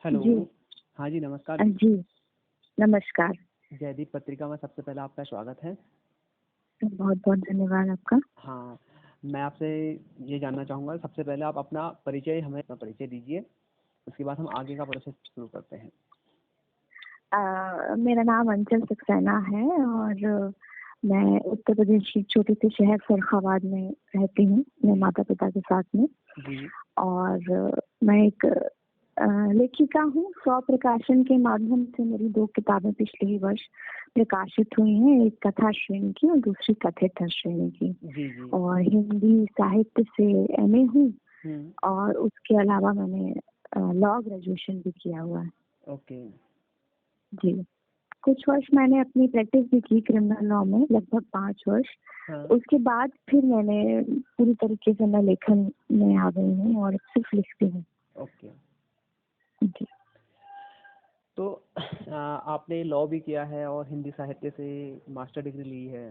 Hello. जी। हाँ जी, नमस्कार जी। जी, नमस्कार। जयदीप पत्रिका में सबसे पहले आपका स्वागत है। बहुत-बहुत धन्यवाद आपका। हाँ, मैं आपसे ये जानना चाहूँगा, सबसे पहले आप अपना परिचय दीजिए, उसके बाद हम आगे का प्रोसेस शुरू करते हैं। मेरा नाम अंचल सक्सेना है और मैं उत्तर प्रदेश की छोटे से शहर फर्रुखाबाद में रहती हूँ, अपने जी। माता-पिता के साथ में। जी। और मैं एक लेखिका हूँ। स्वप्रकाशन के माध्यम से मेरी 2 किताबें पिछले ही वर्ष प्रकाशित हुई हैं, एक कथा श्रेणी की और दूसरी कथित श्रेणी की। जी, जी। और हिंदी साहित्य से एमए हूँ हुँ, और उसके अलावा मैंने लॉ ग्रेजुएशन भी किया हुआ है। ओके। जी। कुछ वर्ष मैंने अपनी प्रैक्टिस भी की क्रिमिनल लॉ में, लगभग 5 वर्ष। हाँ, उसके बाद फिर मैंने पूरी तरीके से मैं लेखन में आ गई हूँ और सिर्फ लिखती हूँ। ओके। जी। तो आपने लॉ भी किया है और हिंदी साहित्य से मास्टर डिग्री ली है।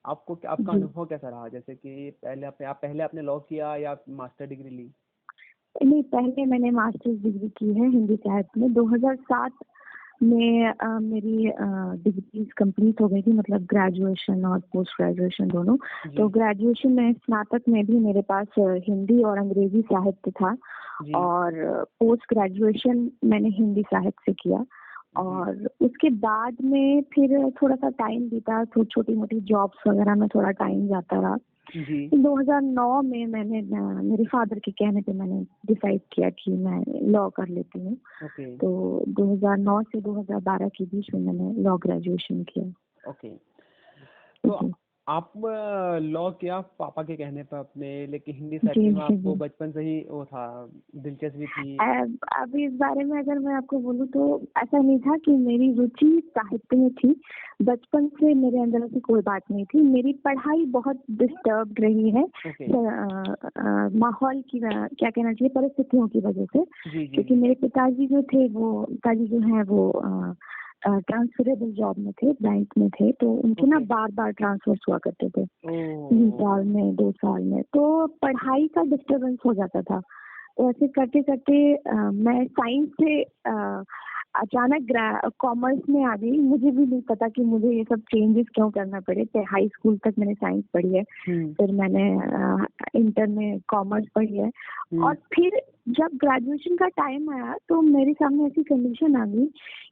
आपका जी। अनुभव कैसा रहा? जैसे कि पहले आपने लॉ किया या मास्टर डिग्री ली? नहीं, पहले मैंने मास्टर्स डिग्री की है हिंदी साहित्य में। 2007 में मेरी डिग्रीज़ कंप्लीट हो गई थी, मतलब ग्रेजुएशन और पोस्ट ग्रेजुएशन दोनों। तो जी, ग्रेजुएशन में स्नातक में भी मेरे पास हिंदी और अंग्रेजी साहित्य था जी, और पोस्ट ग्रेजुएशन मैंने हिंदी साहित्य से किया। जी, और उसके बाद में फिर थोड़ा-सा टाइम बीता, तो छोटी-मोटी जॉब्स वगैरह में थोड़ा टाइम जाता रहा। जी, 2009 में मैंने मेरे फादर के कहने पे मैंने डिसाइड किया कि मैं लॉ कर लेती हूँ। ओके, तो 2009 से 2012 के बीच में मैंने लॉ ग्रेजुएशन किया। ओके। तो जी। आप लॉ किया पापा के कहने पर अपने, लेकिन हिंदी जी, साहित्य में जी, आपको जी। बचपन से ही वो था, दिलचस्पी थी? अब इस बारे में अगर मैं आपको बोलूँ तो ऐसा नहीं था कि मेरी रुचि साहित्य में थी। बचपन से मेरे अंदर ऐसी कोई बात नहीं थी। मेरी पढ़ाई बहुत डिस्टर्ब्ड रही है ओके। माहौल की क्या कहना चाहिए, परिस्थितियों की वजह से। जी, जी, क्योंकि जी। मेरे पिताजी जो हैं वो ट्रांसफरेबल जॉब में थे, बैंक में थे, तो उनके ना ओके। बार-बार ट्रांसफर्स हुआ करते थे। 3 ओह! साल में, 2 साल में, तो पढ़ाई का डिस्टर्बेंस हो जाता था। तो ऐसे करते-करते मैं साइंस से अचानक कॉमर्स में आ गई। मुझे भी नहीं पता कि मुझे ये सब चेंजेस क्यों करना पड़े। हाई स्कूल तक मैंने साइंस पढ़ी है, हुँ, फिर मैंने इंटर में कॉमर्स पढ़ी है हुँ, और फिर जब ग्रेजुएशन का टाइम आया तो मेरे सामने ऐसी कंडीशन आ गई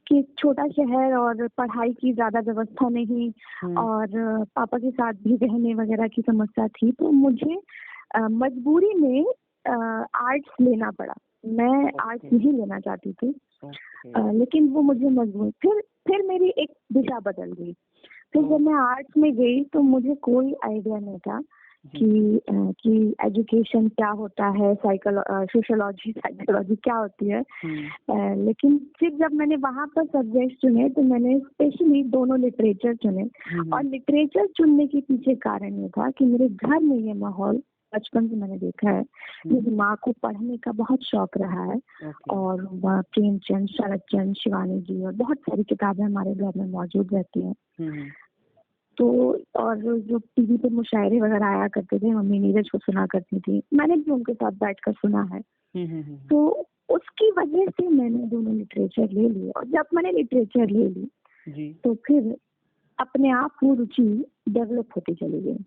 कि एक छोटा शहर और पढ़ाई की ज़्यादा व्यवस्था नहीं हुँ, और पापा के साथ भी रहने वगैरह की समस्या थी, तो मुझे मजबूरी में आर्ट्स लेना पड़ा। मैं आर्ट्स ओके, नहीं लेना चाहती थी, ओके। लेकिन वो मुझे मजबूर फिर मेरी एक दिशा बदल गई। फिर तो जब मैं आर्ट्स में गई तो मुझे कोई आइडिया नहीं था जी, कि एजुकेशन क्या होता है, सोशियोलॉजी, साइकोलॉजी क्या होती है। हुँ, लेकिन फिर जब मैंने वहाँ पर सब्जेक्ट चुने तो मैंने स्पेशली दोनों लिटरेचर चुने। हुँ, और हुँ, लिटरेचर चुनने के पीछे कारण ये था कि मेरे घर में ये माहौल बचपन से मैंने देखा है। हुँ, मेरी माँ को पढ़ने का बहुत शौक रहा है ओके, और वह प्रेमचंद, शरतचंद्र, शिवानी जी और बहुत सारी किताबें हमारे घर में मौजूद रहती हैं। हुँ, हुँ, तो और जो टीवी पे मुशायरे वगैरह आया करते थे, मम्मी नीरज को सुना करती थी। मैंने भी उनके साथ बैठकर सुना है। हुँ, हुँ, हुँ, तो उसकी वजह से मैंने दोनों लिटरेचर ले लिए और जब मैंने लिटरेचर ले ली, जी। तो फिर अपने आप वो रुचि डेवलप होती चली गई।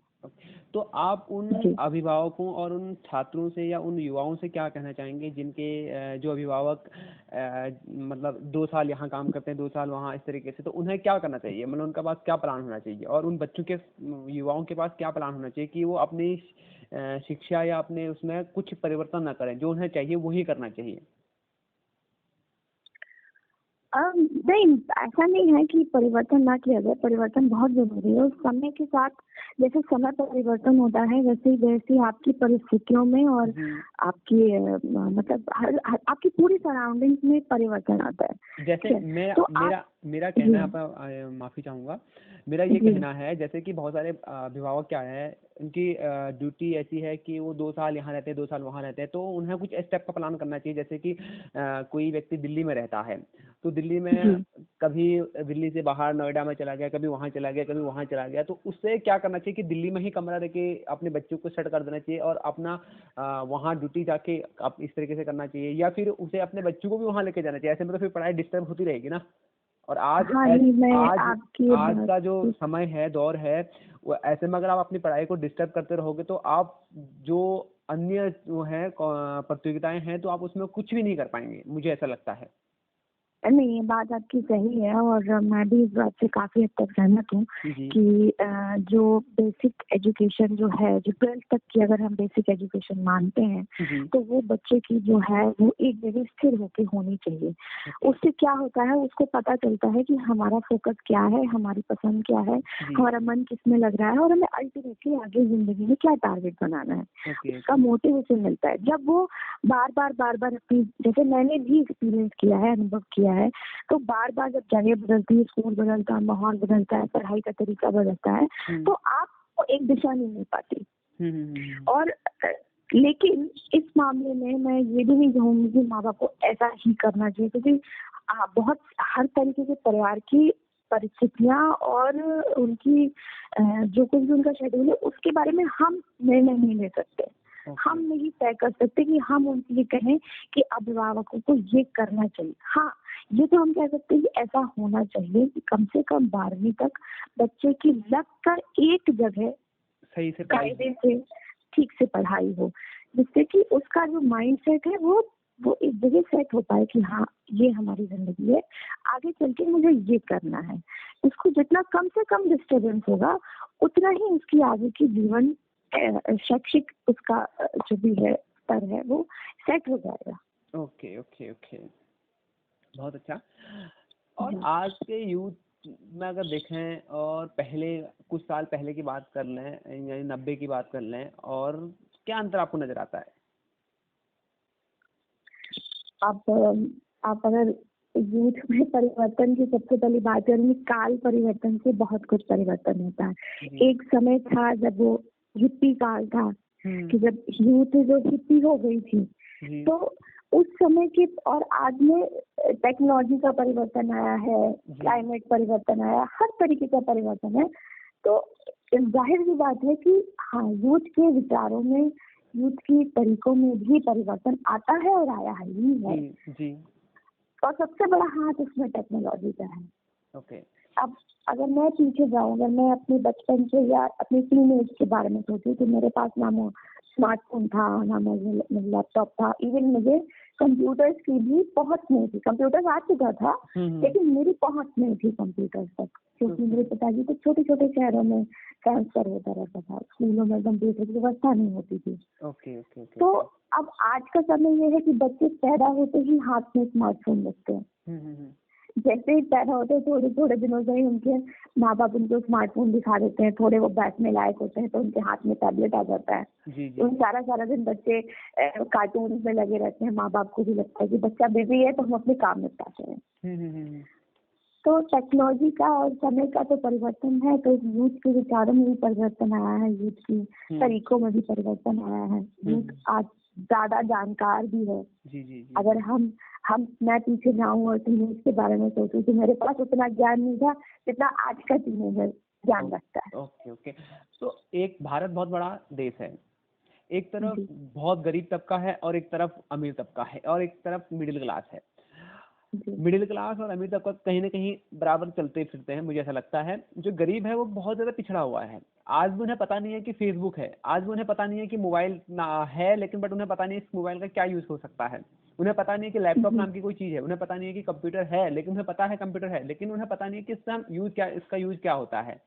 तो आप उन जी। अभिभावकों और उन छात्रों से या उन युवाओं से क्या कहना चाहेंगे जिनके जो अभिभावक मतलब 2 साल यहाँ काम करते हैं, 2 साल वहाँ, इस तरीके से, तो उन्हें क्या करना चाहिए? मतलब उनके पास क्या प्लान होना चाहिए? और उन बच्चों के युवाओं के पास क्या प्लान होना चाहिए कि वो अपनी शिक्षा या अपने उसमें कुछ परिवर्तन ना करें, जो उन्हें चाहिए वही करना चाहिए? नहीं, ऐसा नहीं है कि परिवर्तन ना किया जाए, परिवर्तन बहुत ज़रूरी है। उस समय के साथ जैसे समय परिवर्तन होता है, वैसे ही आपकी परिस्थितियों में और जी। आपकी मतलब हर हर आपकी पूरी सराउंडिंग्स में परिवर्तन आता है, जैसे ठीक है? मेरा तो आप मेरा मेरा कहना है, जी, आपका माफ़ी चाहूँगा। मेरा ये जी, कहना है, जैसे कि बहुत सारे अभिभावक क्या है, उनकी ड्यूटी ऐसी है कि वो 2 साल यहाँ रहते हैं, 2 साल वहाँ रहते हैं, तो उन्हें कुछ स्टेप का प्लान करना चाहिए। जैसे कि कोई व्यक्ति दिल्ली में रहता है, तो दिल्ली में कभी दिल्ली से बाहर नोएडा में चला गया, कभी वहाँ चला गया, कभी वहाँ चला गया, तो उससे क्या करना चाहिए कि दिल्ली में ही कमरा देके अपने बच्चों को सेट कर देना चाहिए और अपना वहाँ ड्यूटी जाके आप इस तरीके से करना चाहिए, या फिर उसे अपने बच्चों को भी वहाँ लेके जाना चाहिए? ऐसे में तो फिर पढ़ाई डिस्टर्ब होती रहेगी ना। और आज आज का जो समय है, दौर है, वो ऐसे में अगर आप अपनी पढ़ाई को डिस्टर्ब करते रहोगे तो आप जो अन्य जो है प्रतियोगिताएं हैं तो आप उसमें कुछ भी नहीं कर पाएंगे, मुझे ऐसा लगता है। नहीं, ये बात आपकी सही है और मैं भी इस बात से काफी हद तक सहमत हूँ कि जो बेसिक एजुकेशन जो है, जो 12th तक की अगर हम बेसिक एजुकेशन मानते हैं तो वो बच्चे की जो है वो एक जगह स्थिर होके होनी चाहिए। उससे क्या होता है, उसको पता चलता है कि हमारा फोकस क्या है, हमारी पसंद क्या है, हमारा मन किसमें लग रहा है और हमें अल्टीमेटली आगे जिंदगी में क्या टारगेट बनाना है, उसका मोटिव उसे मिलता है। जब वो बार बार अपनी, जैसे मैंने भी एक्सपीरियंस किया है, अनुभव किया है, तो बार बार जब जगह बदलती है, स्कूल बदलता है, माहौल बदलता है, पढ़ाई का तरीका बदलता है, तो आपको एक दिशा नहीं मिल पाती। और लेकिन इस मामले में मैं ये भी नहीं कहूंगी कि माँ बाप को ऐसा ही करना चाहिए, क्योंकि बहुत हर तरीके के परिवार की परिस्थितियां और उनकी जो कुछ भी उनका शेड्यूल है उसके बारे में हम निर्णय नहीं ले सकते। हम नहीं तय कर सकते कि हम उनसे ये कहें कि अभिभावकों को ये करना चाहिए। हाँ, ये तो हम कह सकते हैं कि ऐसा होना चाहिए कि कम से कम 12वीं तक बच्चे की लगकर एक जगह सही से कायदे से ठीक से पढ़ाई हो, जिससे कि उसका जो माइंड सेट है वो एक जगह सेट हो पाए कि हाँ, ये हमारी जिंदगी है, आगे चल के मुझे ये करना है। उसको जितना कम से कम डिस्टर्बेंस होगा उतना ही उसकी आगे की जीवन शैक्षिक उसका जो भी है स्तर है वो सेट हो जाएगा। ओके ओके ओके, बहुत अच्छा। और आज के यूथ में अगर देखें और पहले कुछ साल पहले की बात कर लें, यानी 90 की बात कर लें, और क्या अंतर आपको नजर आता है? आप अगर यूथ में परिवर्तन की सबसे पहली बात करेंगे, काल परिवर्तन से बहुत कुछ परिवर्तन होता है। एक समय था जब वो हिप्पी काल था कि जब यूथ जो हिप्पी हो गई थी, तो उस समय के और आज में टेक्नोलॉजी का परिवर्तन आया है, क्लाइमेट परिवर्तन आया, हर तरीके का परिवर्तन है। तो जाहिर सी बात है कि हाँ, यूथ के विचारों में, यूथ के तरीकों में भी परिवर्तन आता है और आया है ही है। और सबसे बड़ा हाथ उसमें टेक्नोलॉजी का है। अब अगर मैं पीछे जाऊं, अगर मैं अपने बचपन से या अपने टीनेज के बारे में सोचूं तो मेरे पास ना स्मार्टफोन था, ना मुझे लैपटॉप था, इवन मुझे कंप्यूटर्स की भी पहुंच नहीं थी। कंप्यूटर आ चुका था लेकिन मेरी पहुंच नहीं थी कंप्यूटर्स तक, क्योंकि मेरे पिताजी को छोटे छोटे शहरों में ट्रांसफर होता रहता था, स्कूलों में कंप्यूटर की व्यवस्था नहीं होती थी। तो अब आज का समय ये है कि बच्चे पैदा होते ही हाथ में स्मार्टफोन रखते हैं। जैसे ही पैदा होते हैं थोड़े थोड़े दिनों से ही उनके माँ बाप उनको स्मार्टफोन दिखा देते हैं, थोड़े वो बैठने लायक होते हैं तो उनके हाथ में टैबलेट आ जाता है। उन सारा दिन बच्चे कार्टून में लगे रहते हैं। माँ बाप को भी लगता है कि बच्चा बिजी है तो हम अपने काम निपटाते हैं। तो टेक्नोलॉजी का और समय का तो परिवर्तन है, तो यूथ के विचारों में भी परिवर्तन आया है, यूथ की तरीकों में भी परिवर्तन आया है। यूथ आज ज्यादा जानकार भी है। अगर मैं पीछे जाऊं और टीनेज के बारे में सोचूं तो मेरे पास उतना ज्ञान नहीं था जितना आज का टीनेजर ज्ञान रखता है। ओके। तो एक भारत बहुत बड़ा देश है, एक तरफ बहुत गरीब तबका है और एक तरफ अमीर तबका है और एक तरफ मिडिल क्लास है। मिडिल क्लास और अमीर तबका कहीं ना कहीं बराबर चलते फिरते हैं, मुझे ऐसा लगता है। जो गरीब है वो बहुत ज्यादा पिछड़ा हुआ है। आज भी उन्हें पता नहीं है कि फेसबुक है, आज भी उन्हें पता नहीं है कि मोबाइल है, लेकिन बट उन्हें पता नहीं है इस मोबाइल का क्या यूज हो सकता है। उन्हें पता नहीं है कि लैपटॉप नाम की कोई चीज है, उन्हें पता नहीं है कि कंप्यूटर है, लेकिन उन्हें पता है कंप्यूटर है, लेकिन उन्हें पता नहीं है कि इसका यूज क्या होता है।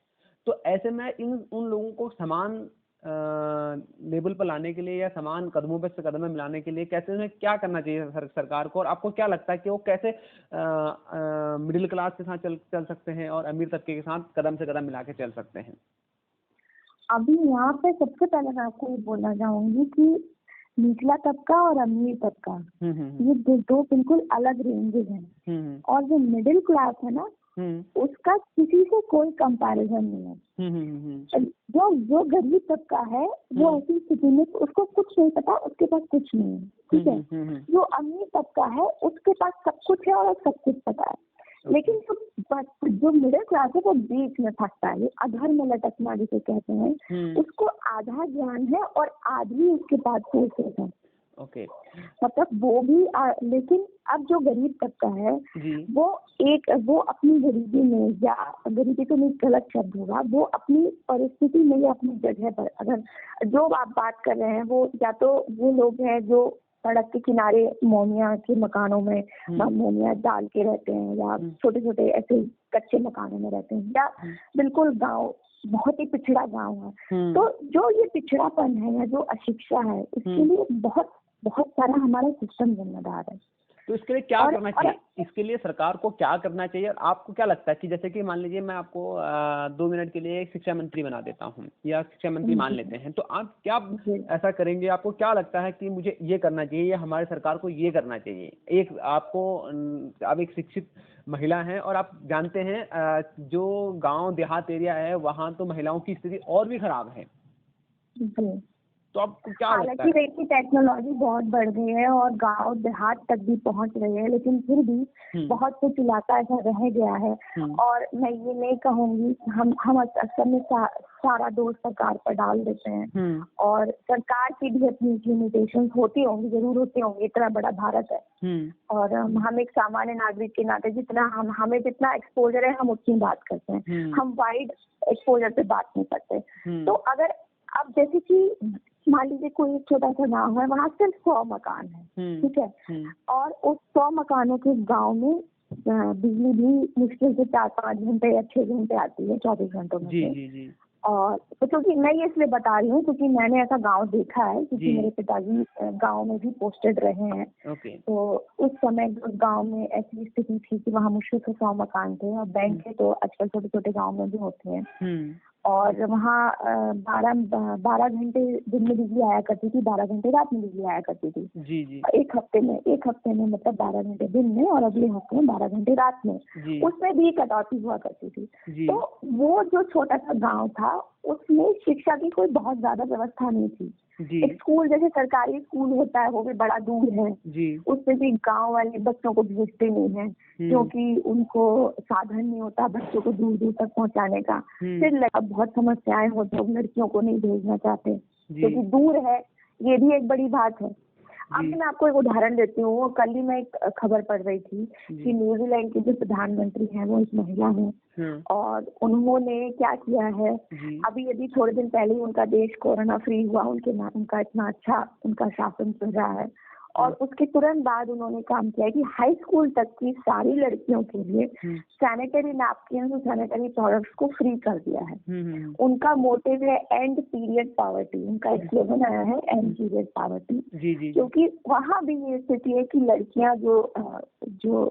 तो ऐसे में उन लोगों को समान लेवल पर लाने के लिए या समान कदमों पे कदम में मिलाने के लिए कैसे उन्हें क्या करना चाहिए सरकार को? और आपको क्या लगता है कि वो कैसे मिडिल क्लास के साथ चल सकते हैं और अमीर तबके के साथ कदम से कदम मिला के चल सकते हैं? अभी यहाँ पे सबसे पहले मैं आपको ये बोलना चाहूंगी कि निचला तबका और अमीर तबका ये दो बिल्कुल अलग रेंजेस हैं। और जो मिडिल क्लास है ना, उसका किसी से कोई कंपैरिजन नहीं है। जो गरीब तबका है वो ऐसी स्थिति में उसको कुछ नहीं पता, उसके पास कुछ नहीं है, ठीक है। जो अमीर तबका है उसके पास सब कुछ है और सब कुछ पता है, लेकिन जो मिडिल क्लास है वो बीच में फंसता है, अधर में लटकना जिसे कहते हैं। उसको आधा ज्ञान है और आधी उसके पास सोर्सेस है। ओके। मतलब वो भी लेकिन अब जो गरीब तबका है वो अपनी गरीबी में, या गरीबी तो नहीं गलत शब्द होगा, वो अपनी परिस्थिति में या अपनी जगह पर, अगर जो आप बात कर रहे हैं वो या तो वो लोग हैं जो सड़क के किनारे मोमिया के मकानों में मोमिया डाल के रहते हैं, या छोटे छोटे ऐसे कच्चे मकानों में रहते हैं, या बिल्कुल गांव बहुत ही पिछड़ा गांव है। तो जो ये पिछड़ापन है या जो अशिक्षा है, इसके लिए बहुत बहुत सारा हमारा सिस्टम जिम्मेदार है। तो इसके लिए क्या करना चाहिए? इसके लिए सरकार को क्या करना चाहिए? और आपको क्या लगता है कि जैसे कि मान लीजिए मैं आपको 2 मिनट के लिए एक शिक्षा मंत्री बना देता हूँ, या शिक्षा मंत्री मान लेते हैं, तो आप क्या ऐसा करेंगे? आपको क्या लगता है कि मुझे ये करना चाहिए या हमारे सरकार को ये करना चाहिए? एक आपको, आप एक शिक्षित महिला हैं और आप जानते हैं जो गाँव देहात एरिया है वहाँ तो महिलाओं की स्थिति और भी खराब है, तो आपको क्या लगता है? हालांकि देखिए टेक्नोलॉजी बहुत बढ़ गई है और गांव देहात तक भी पहुंच रही है, लेकिन फिर भी बहुत कुछ इलाका ऐसा रह गया है। और मैं ये नहीं कहूंगी, हम अक्सर में सारा दोष सरकार पर डाल देते हैं, और सरकार की भी अपनी लिमिटेशंस होती होंगी, जरूर होती होंगी, इतना बड़ा भारत है। और हम एक सामान्य नागरिक के नाते जितना हमें जितना एक्सपोजर है हम उतनी बात करते हैं, हम वाइड एक्सपोजर पे बात नहीं करते। तो अगर अब जैसे कि मान लीजिए कोई छोटा सा गाँव है, वहाँ सिर्फ 100 मकान है, ठीक है, और उस 100 मकानों के गाँव में बिजली भी मुश्किल से 4-5 घंटे या 6 घंटे आती है 24 घंटों में से। और तो क्योंकि मैं ये इसलिए बता रही हूँ क्योंकि मैंने ऐसा गांव देखा है, क्योंकि मेरे पिताजी गांव में भी पोस्टेड रहे हैं। तो उस समय उस गांव में ऐसी स्थिति थी कि वहाँ मुश्किल से 100 मकान थे, और बैंक के तो आजकल छोटे छोटे गाँव में भी होते हैं। और वहाँ 12 घंटे दिन में बिजली आया करती थी, 12 घंटे रात में बिजली आया करती थी। एक हफ्ते में मतलब 12 घंटे दिन में और अगले हफ्ते में 12 घंटे रात में, उसमें भी कटौती हुआ करती थी। तो वो जो छोटा सा गांव था उसमें शिक्षा की कोई बहुत ज्यादा व्यवस्था नहीं थी। एक स्कूल जैसे सरकारी स्कूल होता है वो भी बड़ा दूर है, उसमें भी गांव वाले बच्चों को भेजते नहीं है क्योंकि उनको साधन नहीं होता बच्चों को दूर दूर तक पहुंचाने का। फिर बहुत समस्याएं होती है, लड़कियों को नहीं भेजना चाहते क्योंकि दूर है, ये भी एक बड़ी बात है। अब मैं आपको एक उदाहरण देती हूँ। कल ही मैं एक खबर पढ़ रही थी कि न्यूजीलैंड के जो प्रधानमंत्री हैं वो एक महिला है, और उन्होंने क्या किया है, अभी यदि थोड़े दिन पहले ही उनका देश कोरोना फ्री हुआ, उनका इतना अच्छा उनका शासन चल रहा है, और उसके तुरंत बाद उन्होंने काम किया कि हाई स्कूल तक की सारी लड़कियों के लिए सैनिटरी नैपकिन और सैनिटरी प्रोडक्ट्स को फ्री कर दिया है। उनका मोटिव है एंड पीरियड पॉवर्टी, उनका एक स्लोगन आया है एंड पीरियड पॉवर्टी, क्योंकि वहाँ भी ये स्थिति है कि लड़कियां जो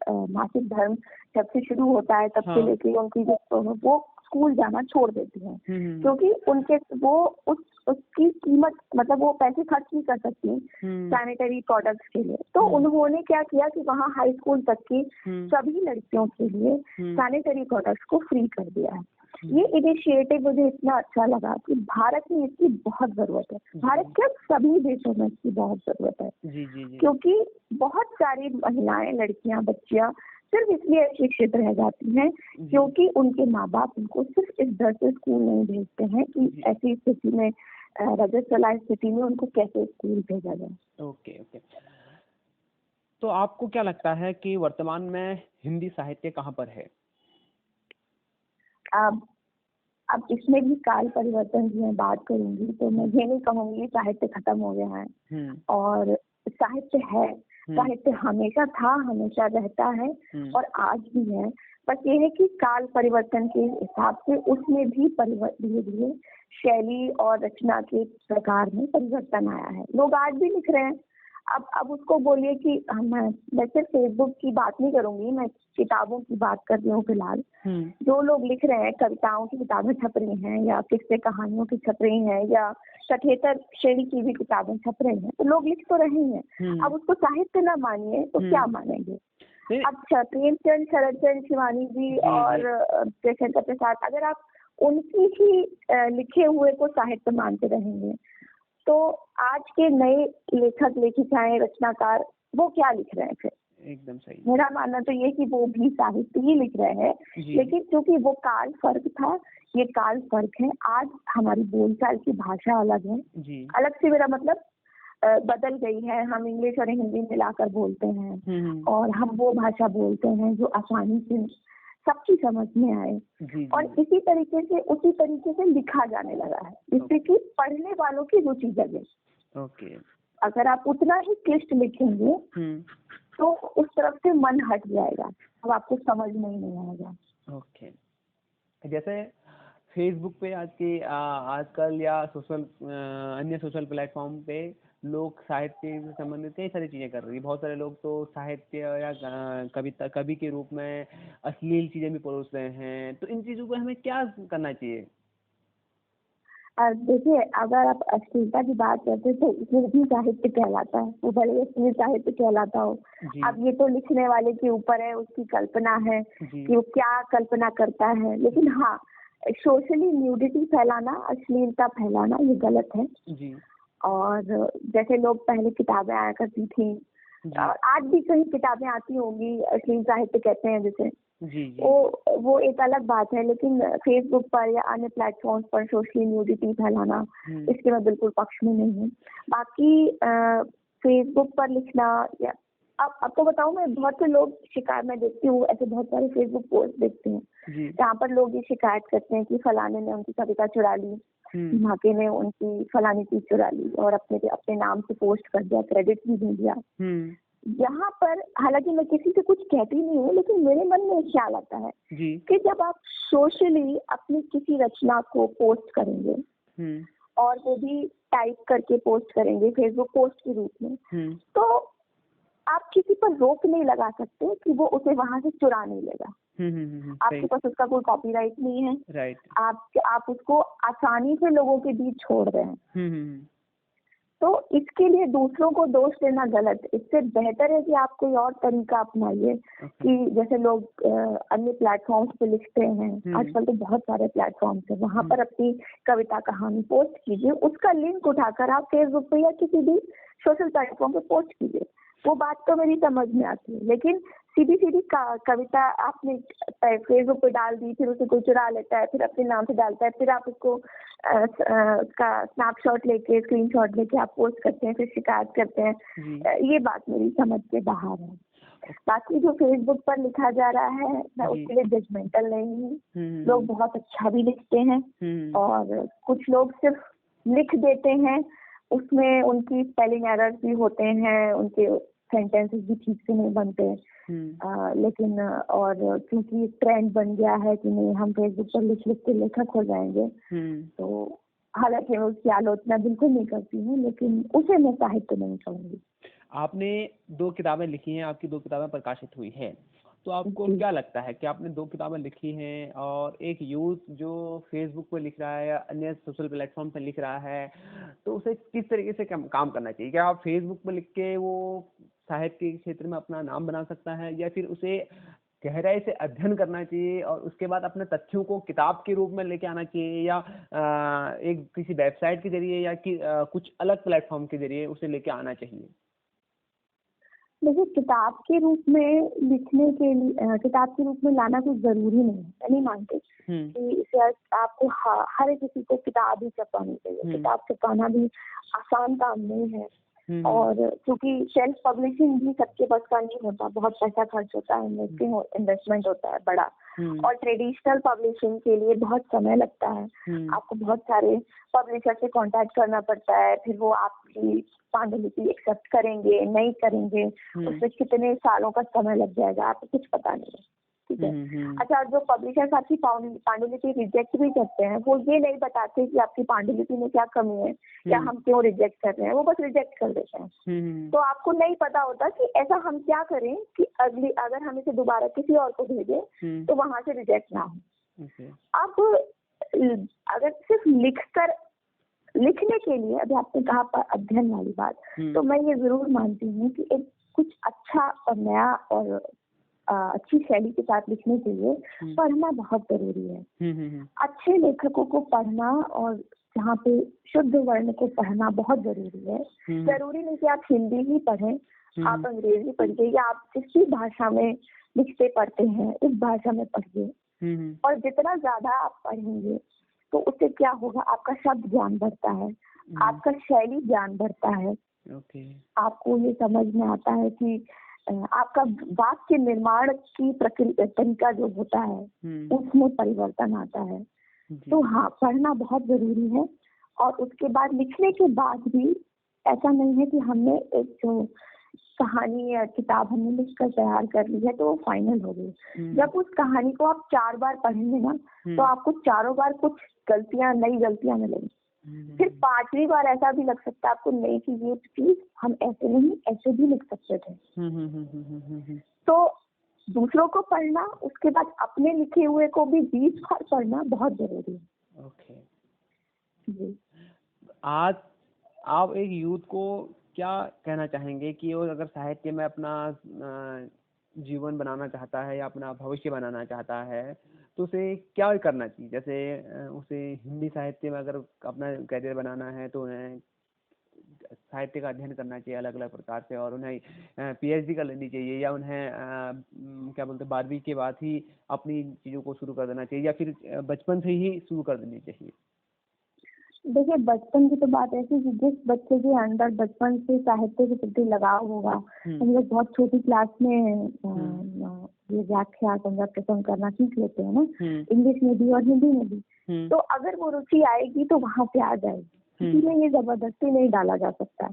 मासिक धर्म जब से शुरू होता है तब से लेके उनकी वो स्कूल जाना छोड़ देती हैं, क्योंकि उनके वो उसकी कीमत मतलब वो पैसे खर्च नहीं कर सकती सैनिटरी प्रोडक्ट्स के लिए। तो उन्होंने क्या किया कि वहाँ हाई स्कूल तक की सभी लड़कियों के लिए सैनिटरी प्रोडक्ट्स को फ्री कर दिया है। ये इनिशिएटिव मुझे इतना अच्छा लगा कि भारत में इसकी बहुत जरूरत है, भारत के सभी देशों में इसकी बहुत जरूरत है। क्योंकि बहुत सारी महिलाएं, लड़कियां, बच्चियां सिर्फ इसलिए अशिक्षित रह जाती हैं क्योंकि उनके माँ बाप उनको सिर्फ इस डर से स्कूल नहीं भेजते हैं कि ऐसी स्थिति में, रजस्वला स्थिति में उनको कैसे स्कूल भेजा जाए। ओके। तो आपको क्या लगता है कि वर्तमान में हिंदी साहित्य कहाँ पर है? अब इसमें भी काल परिवर्तन की मैं बात करूंगी तो मैं ये नहीं कहूंगी साहित्य खत्म हो गया है, और साहित्य है, साहित्य हमेशा था, हमेशा रहता है और आज भी है। बस ये है कि काल परिवर्तन के हिसाब से उसमें भी धीरे धीरे शैली और रचना के प्रकार में परिवर्तन आया है। लोग आज भी लिख रहे हैं। अब उसको बोलिए कि मैं सिर्फ फेसबुक की बात नहीं करूंगी, मैं किताबों की बात कर रही हूँ फिलहाल। जो लोग लिख रहे हैं, कविताओं की किताबें छप रही हैं या किस्से कहानियों की छप रही हैं या कथेतर श्रेणी की भी किताबें छप रही हैं, तो लोग लिख तो रहे हैं। अब उसको साहित्य ना मानिए तो क्या मानेंगे? अच्छा, प्रेमचंद, शरदचंद्र शिवानी जी और जयशंकर प्रसाद, अगर आप उनकी ही लिखे हुए को साहित्य मानते रहेंगे तो आज के नए लेखक लेखिकाएं रचनाकार वो क्या लिख रहे हैं फिर? एकदम सही। मेरा मानना तो ये कि वो भी साहित्य ही लिख रहे हैं, लेकिन क्योंकि वो काल फर्क था, ये काल फर्क है। आज हमारी बोलचाल की भाषा अलग है जी। अलग से मेरा मतलब बदल गई है। हम इंग्लिश और हिंदी मिलाकर बोलते हैं और हम वो भाषा बोलते हैं जो आसानी से सबकी समझ में आए जी। और इसी तरीके से उसी तरीके से लिखा जाने लगा है, जिससे कि पढ़ने वालों की रुचि जगे। ओके। अगर आप उतना ही क्लिष्ट लिखेंगे तो उस तरफ से मन हट जाएगा, अब आपको समझ में ही नहीं आएगा। ओके। जैसे फेसबुक पे आजकल या अन्य सोशल प्लेटफॉर्म पे लोग साहित्य से संबंधित कई सारी चीजें कर रही है। बहुत सारे लोग तो साहित्य या कवि के रूप में अश्लील चीजें भी परोस रहे हैं, तो इन चीजों को हमें क्या करना चाहिए? देखिए, अगर आप अश्लीलता की बात करते हैं तो वो भी साहित्य कहलाता है, वो भले अश्लील साहित्य कहलाता हो। अब ये तो लिखने वाले के ऊपर है, उसकी कल्पना है कि वो क्या कल्पना करता है। लेकिन हाँ, सोशली न्यूडिटी फैलाना, अश्लीलता फैलाना ये गलत है जी। और जैसे लोग पहले किताबें आया करती थी, आज भी कहीं किताबें आती होंगी, अश्लील साहित्य कहते हैं जिसे जी। वो एक अलग बात है। लेकिन फेसबुक पर या अन्य प्लेटफॉर्म पर सोशली न्यूडिटी फैलाना, इसके मैं बिल्कुल पक्ष में नहीं हूँ। बाकी फेसबुक पर लिखना या अब आपको बताऊं, मैं बहुत से लोग शिकायत मैं देखती हूँ, ऐसे बहुत सारे फेसबुक पोस्ट देखते हैं जहाँ पर लोग ये शिकायत करते हैं कि फलाने ने उनकी कविता चुरा ली, धमाके ने उनकी फलानी चीज चुरा ली और अपने नाम से पोस्ट कर दिया, क्रेडिट भी दे दिया। यहाँ पर हालांकि मैं किसी से कुछ कहती नहीं हूँ, लेकिन मेरे मन में एक ख्याल आता है कि जब आप सोशली अपनी किसी रचना को पोस्ट करेंगे और वो भी टाइप करके पोस्ट करेंगे फेसबुक पोस्ट के रूप में, तो आप किसी पर रोक नहीं लगा सकते कि वो उसे वहां से चुरा नहीं लेगा। आपके पास उसका कोई कॉपीराइट नहीं है। राइट। आप उसको आसानी से लोगों के बीच छोड़ रहे हैं। तो इसके लिए दूसरों को दोष देना गलत। इससे बेहतर है कि आप कोई और तरीका अपनाइए कि जैसे लोग अन्य प्लेटफॉर्म्स पे लिखते हैं, आजकल तो बहुत सारे प्लेटफॉर्म्स हैं, वहां पर अपनी कविता कहानी पोस्ट कीजिए, उसका लिंक उठाकर आप फेसबुक पे या किसी भी सोशल प्लेटफॉर्म पे पोस्ट कीजिए। वो बात तो मेरी समझ में आती है, लेकिन सीधी कविता आपने फेसबुक पे डाल दी, फिर उसे कोई चुरा लेता है, फिर अपने नाम से डालता है, फिर आप उसको का स्नैपशॉट लेके, स्क्रीनशॉट लेके आप पोस्ट करते हैं, फिर शिकायत करते हैं। ये बात मेरी समझ के बाहर है। बाकी जो फेसबुक पर लिखा जा रहा है, मैं उसके लिए जजमेंटल नहीं हूँ। लोग बहुत अच्छा भी लिखते हैं और कुछ लोग सिर्फ लिख देते हैं, उसमें उनकी स्पेलिंग एरर्स भी होते हैं, उनके सेंटेंसेस भी ठीक से नहीं बनते। लेकिन और क्योंकि ट्रेंड बन गया है कि नहीं, हम फेसबुक पर लिख के लेखक हो जाएंगे, तो हालांकि मैं उसकी आलोचना बिल्कुल नहीं करती हूँ, लेकिन उसे मैं साहित्य नहीं कहूँगी। आपने 2 किताबें लिखी हैं, आपकी 2 किताबें प्रकाशित हुई है, तो आपको क्या लगता है कि आपने 2 किताबें लिखी हैं और एक यूथ जो फेसबुक पर लिख रहा है या अन्य सोशल प्लेटफॉर्म पर लिख रहा है, तो उसे किस तरीके से काम करना चाहिए? क्या आप फेसबुक पर लिख के वो साहित्य के क्षेत्र में अपना नाम बना सकता है, या फिर उसे गहराई से अध्ययन करना चाहिए और उसके बाद अपने तथ्यों को किताब के रूप में लेके आना चाहिए, या एक किसी वेबसाइट के जरिए या कुछ अलग प्लेटफॉर्म के जरिए उसे लेके आना चाहिए? देखिए, किताब के रूप में लिखने के लिए किताब के रूप में लाना कुछ जरूरी नहीं है। मैं नहीं मानती कि इसे आपको हर किसी को किताब ही छपानी चाहिए। किताब छपाना भी आसान काम नहीं है और क्योंकि सेल्फ पब्लिशिंग भी सबके बस का नहीं होता, बहुत पैसा खर्च होता है, इन्वेस्टमेंट होता है बड़ा, और ट्रेडिशनल पब्लिशिंग के लिए बहुत समय लगता है। आपको बहुत सारे पब्लिशर से कांटेक्ट करना पड़ता है, फिर वो आपकी पांडुलिपि एक्सेप्ट करेंगे नहीं करेंगे, उसमें कितने सालों का समय लग जाएगा आपको कुछ पता नहीं है। ठीक है। अच्छा, जो पब्लिशर्स आपकी पांडुलिपि रिजेक्ट भी करते हैं, वो ये नहीं बताते कि आपकी पांडुलिपि में क्या कमी है या हम क्यों रिजेक्ट कर रहे हैं, वो बस रिजेक्ट कर देते हैं। तो आपको नहीं पता होता कि ऐसा हम क्या करें कि अगर हम इसे दोबारा किसी और को भेजें तो वहां से रिजेक्ट ना हो। अब अगर सिर्फ लिखने के लिए, अभी आपने कहा अध्ययन वाली बात, तो मैं ये जरूर मानती हूँ कि एक कुछ अच्छा और नया और अच्छी शैली के साथ लिखने के लिए पढ़ना बहुत जरूरी है। अच्छे लेखकों को पढ़ना और जहाँ पे शुद्ध वर्ण को पढ़ना बहुत जरूरी है। जरूरी नहीं कि आप हिंदी ही पढ़ें, आप अंग्रेजी पढ़िए या आप जिस भी भाषा में लिखते पढ़ते हैं उस भाषा में पढ़िए। और जितना ज्यादा आप पढ़ेंगे तो उससे क्या होगा, आपका शब्द ज्ञान बढ़ता है, आपका शैली ज्ञान बढ़ता है। आपको ये समझ में आता है कि आपका वाक्य निर्माण की प्रक्रिया तरीका जो होता है उसमें परिवर्तन आता है। तो हाँ, पढ़ना बहुत जरूरी है। और उसके बाद लिखने के बाद भी ऐसा नहीं है कि हमने एक जो कहानी या किताब हमने लिखकर तैयार कर ली है तो वो फाइनल हो गई। जब उस कहानी को आप 4 बार पढ़ेंगे ना तो आपको चारों बार कुछ नई गलतियां मिलेंगी। फिर 5वीं बार ऐसा भी लग सकता है आपको नहीं कि ये चीज हम ऐसे नहीं ऐसे भी लिख सकते थे। तो दूसरों को पढ़ना, उसके बाद अपने लिखे हुए को भी 20 बार पढ़ना बहुत जरूरी है। जी। आज आप एक यूथ को क्या कहना चाहेंगे कि वो अगर साहित्य में अपना जीवन बनाना चाहता है या अपना भविष्य बनाना चाहता है तो उसे क्या करना चाहिए? जैसे उसे हिंदी साहित्य में अगर अपना करियर बनाना है तो उन्हें साहित्य का अध्ययन करना चाहिए अलग अलग प्रकार से, और उन्हें PhD कर लेनी चाहिए, या उन्हें क्या बोलते हैं 12वीं के बाद ही अपनी चीज़ों को शुरू कर देना चाहिए, या फिर बचपन से ही शुरू कर देनी चाहिए? देखिए, बचपन की तो बात ऐसी कि जिस बच्चे के अंदर बचपन से साहित्य के प्रति लगाव होगा, हम लोग बहुत छोटी क्लास में ये व्याख्या संगत पसंद करना सीख लेते हैं ना, इंग्लिश में भी और हिंदी में भी। तो अगर वो रुचि आएगी तो वहाँ पे आ जाएगी, इसीलिए ये जबरदस्ती नहीं डाला जा सकता।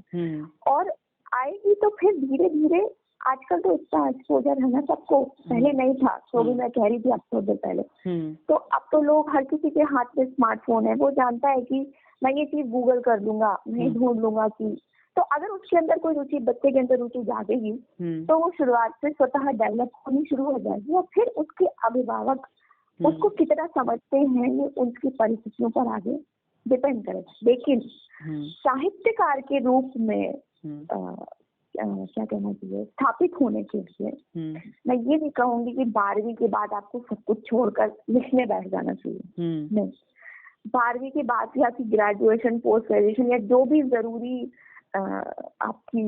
और आएगी तो फिर धीरे धीरे, आजकल तो इतना एक्सपोजर है ना सबको, पहले नहीं था, तो भी मैं कह रही थी आपको पहले। तो अब तो लोग, हर किसी के हाथ में स्मार्टफोन है, वो जानता है कि मैं ये चीज गूगल कर लूंगा, मैं ढूंढ लूंगा कि, तो अगर उसके अंदर कोई रुचि, बच्चे के अंदर रुचि जागेगी तो वो शुरुआत से स्वतः डेवलप होनी शुरू हो जाएगी। और फिर उसके अभिभावक उसको कितना समझते हैं ये उनकी परिस्थितियों पर आगे डिपेंड करेगा। लेकिन साहित्यकार के रूप में क्या कहना चाहिए, स्थापित होने के लिए मैं ये नहीं कहूंगी कि 12वीं के बाद आपको सब कुछ छोड़कर लिखने बैठ जाना चाहिए। नहीं, 12वीं के बाद भी आपकी ग्रेजुएशन, पोस्ट ग्रेजुएशन या जो भी जरूरी आपकी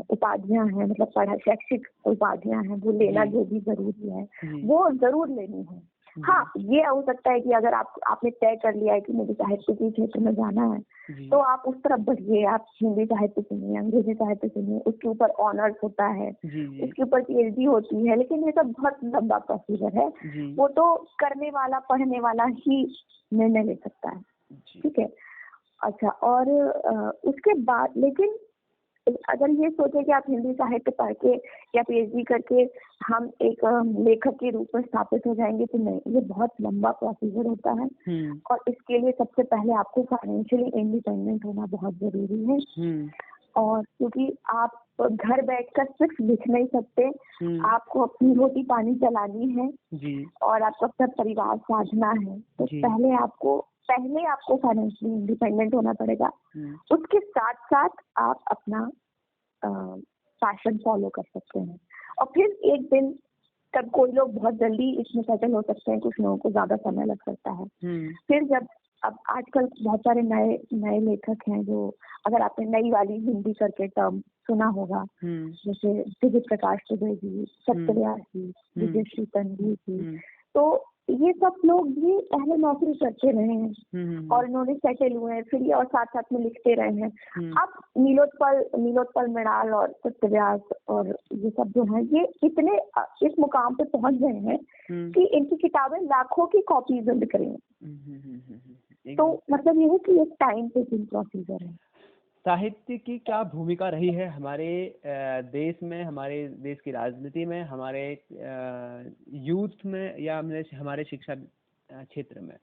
उपाधियां हैं, मतलब शैक्षिक उपाधियां हैं, वो लेना जो भी जरूरी है वो जरूर लेनी है। हाँ, ये हो सकता है कि अगर आपने तय कर लिया है कि मुझे साहित्य के क्षेत्र में जाना है तो आप उस तरफ बढ़िए, आप हिंदी साहित्य सुनिए, अंग्रेजी साहित्य सुनिए, उसके ऊपर ऑनर्स होता है, उसके ऊपर PhD होती है। लेकिन ये सब बहुत लंबा प्रोसीजर है, वो तो करने वाला, पढ़ने वाला ही निर्णय ले सकता है। ठीक है, अच्छा। और उसके बाद लेकिन अगर ये सोचे कि आप हिंदी साहित्य पढ़ के या PhD करके हम एक लेखक के रूप में स्थापित हो जाएंगे, तो नहीं, ये बहुत लंबा प्रोसीजर होता है। और इसके लिए सबसे पहले आपको फाइनेंशियली इंडिपेंडेंट होना बहुत जरूरी है। और क्योंकि आप घर बैठकर सिर्फ लिख नहीं सकते, आपको अपनी रोटी पानी चलानी है और आपको अपना परिवार साधना है, तो पहले आपको फाइनेंशियली इंडिपेंडेंट होना पड़ेगा। उसके साथ साथ आप अपना पैशन फॉलो कर सकते हैं। और फिर एक दिन तब कोई लोग बहुत जल्दी इसमें सेटल हो सकते हैं, कुछ लोगों को ज्यादा समय लग सकता है। फिर जब अब आजकल बहुत सारे नए लेखक हैं जो, अगर आपने नई वाली हिंदी करके टर्म सुना होगा, जैसे दिव्य प्रकाश त्रिवेदी, सत्यव्यास जी, विजयश्री तन्वी जी, तो ये सब लोग भी पहले नौकरी करते रहे हैं और इन्होंने सेटल हुए हैं, फिर ये और साथ साथ में लिखते रहे हैं। अब नीलोत्पल मृणाल और सत्यव्यास और ये सब जो है, ये इतने इस मुकाम पे पहुंच गए हैं कि इनकी किताबें लाखों की कॉपीज बिक रही हैं। तो मतलब ये है कि एक टाइम टेकिंग प्रोसीजर है। साहित्य की क्या भूमिका रही है हमारे देश में, हमारे देश की राजनीति में, हमारे यूथ में, या हमारे शिक्षा क्षेत्र में?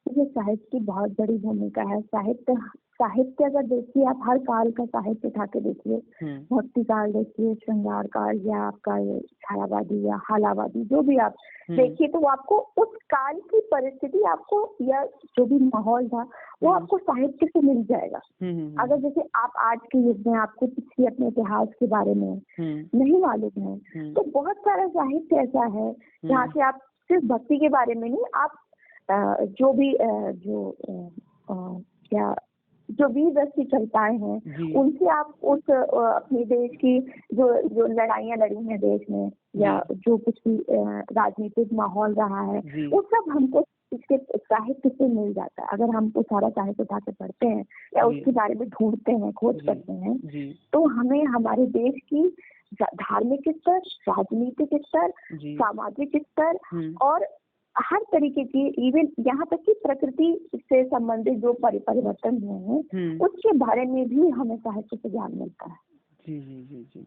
ये साहित्य की बहुत बड़ी भूमिका है। साहित्य साहित्य अगर देखिए, आप हर काल का साहित्य उठा के देखिए, भक्ति काल देखिए, श्रृंगार काल, या आपका ये छायावादी या हालावादी, जो भी आप देखिए, तो आपको उस काल की परिस्थिति आपको, या जो भी माहौल था वो आपको साहित्य से मिल जाएगा। अगर जैसे आप आज के युग में आपको किसी अपने इतिहास के बारे में नहीं मालूम है, तो बहुत सारा साहित्य ऐसा है जहाँ से आप सिर्फ भक्ति के बारे में नहीं, आप जो भी जो वीर रस की कविताएं हैं, उनसे आप उस अपने देश की जो लड़ाइयाँ लड़ी हैं देश में, या जो कुछ भी राजनीतिक माहौल रहा है, वो सब हमको इसके साहित्य से मिल जाता है। अगर हम वो सारा साहित्य उठा के पढ़ते हैं या उसके बारे में ढूंढते हैं, खोज करते हैं, तो हमें हमारे देश की धार्मिक स्तर, राजनीतिक स्तर, सामाजिक स्तर और हर तरीके की, इवन यहाँ तक कि प्रकृति से संबंधित जो परिवर्तन हुए हैं, उसके बारे में भी हमें साहित्य से ज्ञान मिलता है। जी जी जी जी।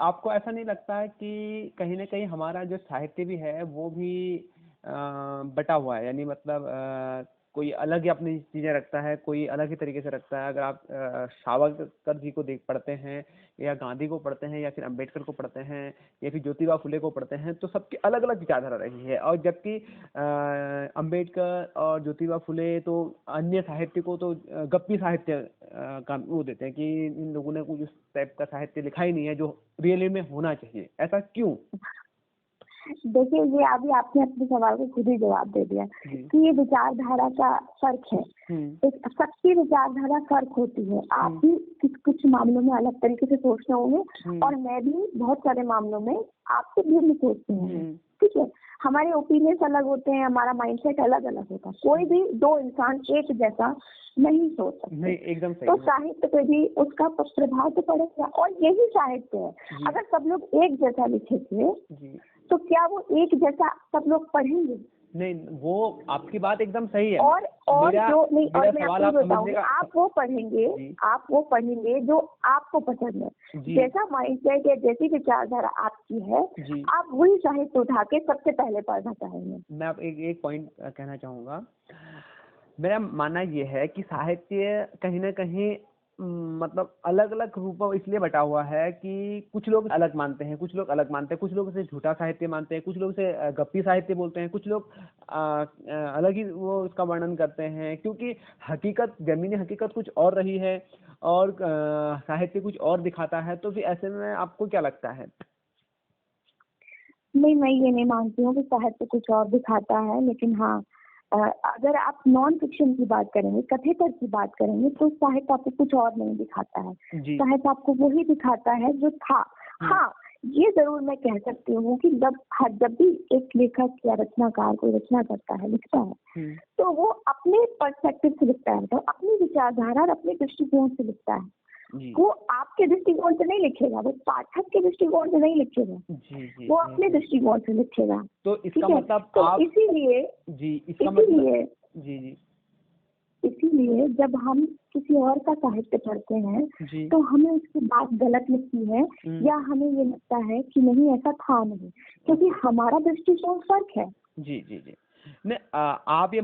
आपको ऐसा नहीं लगता है कि कहीं ना कहीं हमारा जो साहित्य भी है वो भी बटा हुआ है, यानी मतलब कोई अलग ही अपनी चीजें रखता है, कोई अलग ही तरीके से रखता है। अगर आप सावरकर जी को पढ़ते हैं, या गांधी को पढ़ते हैं, या फिर अम्बेडकर को पढ़ते हैं, या फिर ज्योतिबा फुले को पढ़ते हैं, तो सबकी अलग अलग विचारधारा रही है। और जबकि अम्बेडकर और ज्योतिबा फुले तो अन्य साहित्य को तो गप्पी साहित्य का वो देते हैं कि इन लोगों ने कुछ उस टाइप का साहित्य लिखा ही नहीं है जो रियली में होना चाहिए। ऐसा क्यों? देखिए, ये अभी आपने अपने सवाल को खुद ही जवाब दे दिया कि ये विचारधारा का फर्क है। एक सबकी विचारधारा फर्क होती है। आप भी कुछ मामलों में अलग तरीके से सोचते होंगे, और मैं भी बहुत सारे मामलों में आपसे भिन्न सोचती हूँ। ठीक है, हमारे ओपिनियंस अलग होते हैं, हमारा माइंडसेट अलग अलग होता है। कोई भी दो इंसान एक जैसा नहीं सोच सकते। नहीं, एकदम सही। तो साहित्य पे भी उसका प्रभाव तो पड़ेगा, और यही साहित्य है। अगर सब लोग एक जैसा लिखेंगे तो क्या वो एक जैसा सब लोग पढ़ेंगे? नहीं, वो आपकी बात एकदम सही है। और जो नहीं, और मैं सवाल आपको बताऊंगी, आप वो पढ़ेंगे जो आपको पसंद है। जैसा माइंडसेट या जैसी विचारधारा आपकी है, आप वही साहित्य उठा के सबसे पहले पढ़ना चाहेंगे। मैं आप एक पॉइंट कहना चाहूंगा। मेरा मानना ये है कि साहित्य कहीं ना कहीं मतलब अलग अलग रूपों में इसलिए बटा हुआ है कि कुछ लोग अलग मानते हैं, कुछ लोग अलग मानते हैं, कुछ लोग इसे झूठा साहित्य मानते हैं, कुछ लोग इसे गप्पी साहित्य बोलते हैं, कुछ लोग अलग ही वो उसका वर्णन करते हैं, क्योंकि हकीकत, जमीनी हकीकत कुछ और रही है और साहित्य कुछ और दिखाता है। तो फिर ऐसे में आपको क्या लगता है? नहीं, मैं ये नहीं मानती हूँ कि साहित्य कुछ और दिखाता है, लेकिन हाँ, अगर आप नॉन फिक्शन की बात करेंगे, कथेतर की बात करेंगे, तो साहित्य आपको कुछ और नहीं दिखाता है। साहित्य आपको वही दिखाता है जो था। हाँ, ये जरूर मैं कह सकती हूँ कि जब भी एक लेखक या रचनाकार कोई रचना करता है, लिखता है, तो वो अपने पर्सपेक्टिव से लिखता है, तो अपनी विचारधारा और अपने दृष्टिकोण से लिखता है। वो आपके दृष्टिकोण से नहीं लिखेगा, वो पाठक के दृष्टिकोण से नहीं लिखेगा, वो अपने दृष्टिकोण से लिखेगा। तो इसका मतलब तो इसीलिए जब हम किसी और का साहित्य पढ़ते हैं तो हमें उसकी बात गलत लगती है, या हमें ये लगता है कि नहीं, ऐसा था नहीं, क्योंकि हमारा दृष्टिकोण फर्क है। जी जी जी। नहीं, आप ये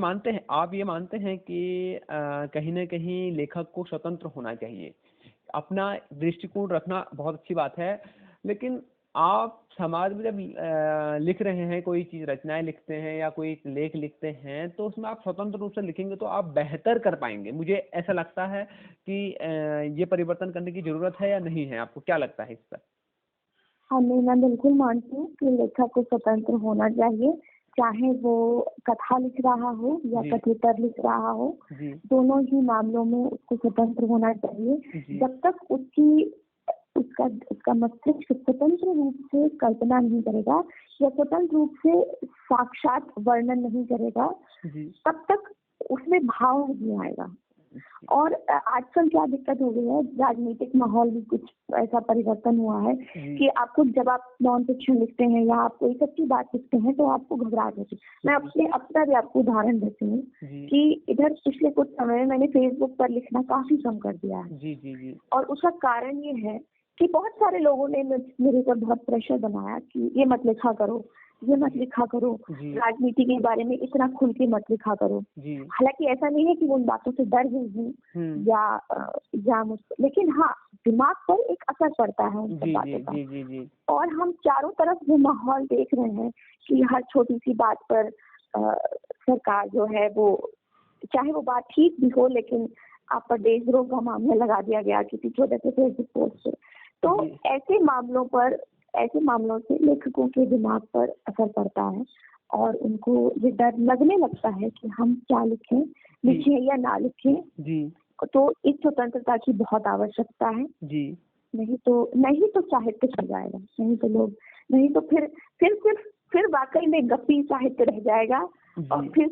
मानते हैं कि कहीं ना कहीं लेखक को स्वतंत्र होना चाहिए, अपना दृष्टिकोण रखना बहुत अच्छी बात है, लेकिन आप समाज में जब लिख रहे हैं, कोई चीज, रचनाएं लिखते हैं या कोई लेख लिखते हैं, तो उसमें आप स्वतंत्र रूप से लिखेंगे तो आप बेहतर कर पाएंगे। मुझे ऐसा लगता है कि ये परिवर्तन करने की जरूरत है या नहीं है? आपको क्या लगता है इस पर? हाँ, मैं बिल्कुल मानती हूँ कि लेखक को स्वतंत्र होना चाहिए, चाहे वो कथा लिख रहा हो या कथेतर लिख रहा हो, दोनों ही मामलों में उसको स्वतंत्र होना चाहिए। जब तक उसका मस्तिष्क स्वतंत्र रूप से कल्पना नहीं करेगा या स्वतंत्र रूप से साक्षात वर्णन नहीं करेगा, तब तक उसमें भाव नहीं आएगा। और आजकल क्या दिक्कत हो गई है, राजनीतिक माहौल भी कुछ ऐसा परिवर्तन हुआ है कि आपको, जब आप नॉन फिक्शन लिखते हैं या आप कोई सच्ची बात लिखते हैं, तो आपको घबराहट होती है। मैं अपना भी आपको उदाहरण देती हूँ कि इधर पिछले कुछ समय में मैंने फेसबुक पर लिखना काफी कम कर दिया है। और उसका कारण ये है कि बहुत सारे लोगों ने मेरे ऊपर बहुत प्रेशर बनाया कि ये मत लिखा करो, ये मत लिखा करो, जी राजनीति के बारे में इतना खुल के मत लिखा करो। जी हालांकि ऐसा नहीं है कि वो उन बातों से डर गई हूँ या लेकिन हाँ, दिमाग पर एक असर पड़ता है उन सब जी बातों जी का। जी जी जी और हम चारों तरफ जो माहौल देख रहे हैं कि हर छोटी सी बात पर सरकार जो है वो, चाहे वो बात ठीक भी हो, लेकिन आप पर देशद्रोह का मामला लगा दिया गया किसी छोटे से फेसबुक पोस्ट से। तो जी ऐसे मामलों से लेखकों के दिमाग पर असर पड़ता है और उनको ये डर लगने लगता है कि हम क्या लिखें या ना लिखें। जी तो इस स्वतंत्रता की बहुत आवश्यकता है। जी नहीं तो साहित्य छप जाएगा, नहीं तो फिर वाकई में गप्पी साहित्य रह जाएगा और जी। फिर